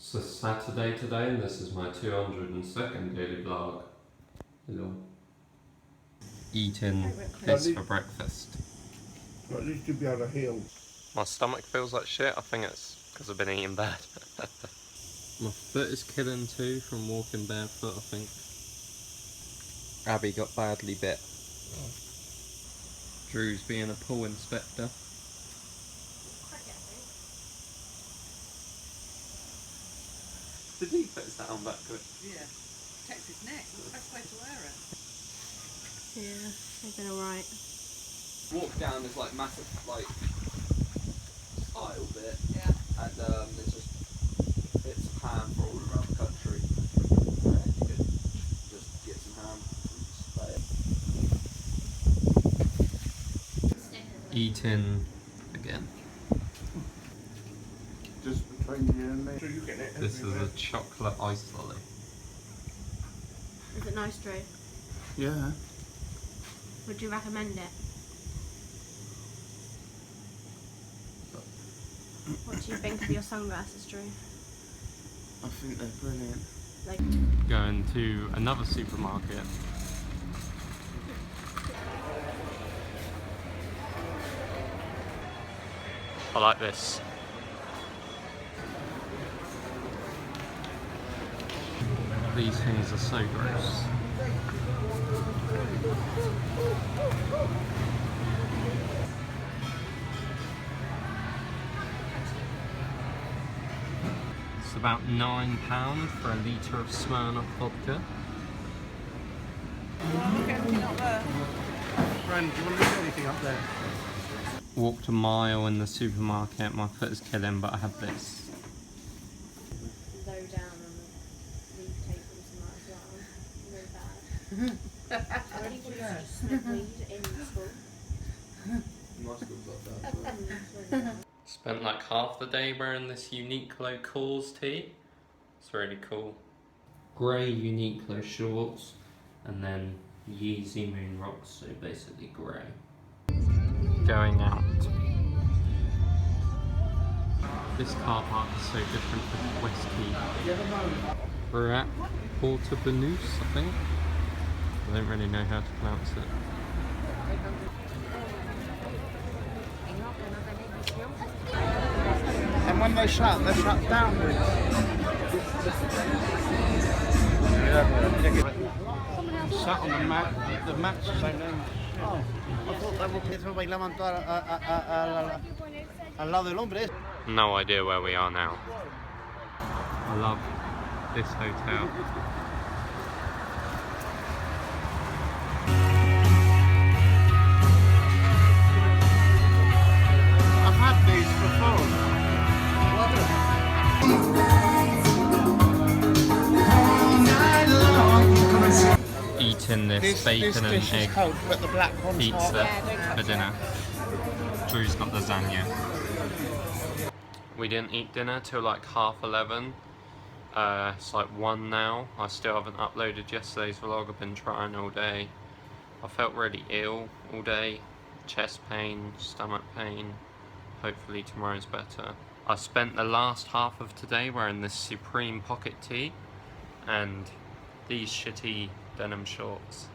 So Saturday today, and this is my 202nd daily vlog. Hello. Eating this for breakfast. At least you'll be able to heal. My stomach feels like shit. I think it's because I've been eating bad. My foot is killing too from walking barefoot, I think. Abby got badly bit. Oh. Drew's being a pool inspector. Did he put his hat on back quick? Yeah. Protects his neck. That's the best way to wear it. Yeah, they've been alright. Walk down this like massive like aisle bit. Yeah. And there's just bits of ham for all around the country. And you could just get some ham and just buy it. Eating again. Just between you and me. So you get it. This is a chocolate ice lolly. Is it nice, Drew? Yeah. Would you recommend it? What do you think of your sunglasses, Drew? I think they're brilliant. Like, Going to another supermarket. I like this. These things are so gross. It's about £9 for a litre of Smirnoff vodka. Look, anything up there? Brand, do you want to leave anything up there? Walked a mile in the supermarket, my foot is killing, but I have this. low down on the leaf tables and that as well. Really bad. I really think you should just smoke weed in school. My school's like that. It's really bad. Spent like half the day wearing this Uniqlo Cause tee. It's really cool. Grey Uniqlo shorts and then Yeezy Moon Rocks, so basically grey. Going out. This car park is so different from West Key. We're at Porta Banús, I think. I don't really know how to pronounce it. And when they shut, they're shut downwards. Sat on the mat, the mat's the same name. Oh, I thought they were bailaban al lado del hombre. No idea where we are now. I love this hotel. I've had these before. Eating this bacon and egg Coke, but the black one's pizza hot. for dinner. Drew's got lasagna. We didn't eat dinner till like 11:30. It's like 1 now. I still haven't uploaded yesterday's vlog. I've been trying all day. I felt really ill all day. Chest pain, stomach pain. Hopefully tomorrow's better. I spent the last half of today wearing this Supreme pocket tee and these shitty denim shorts.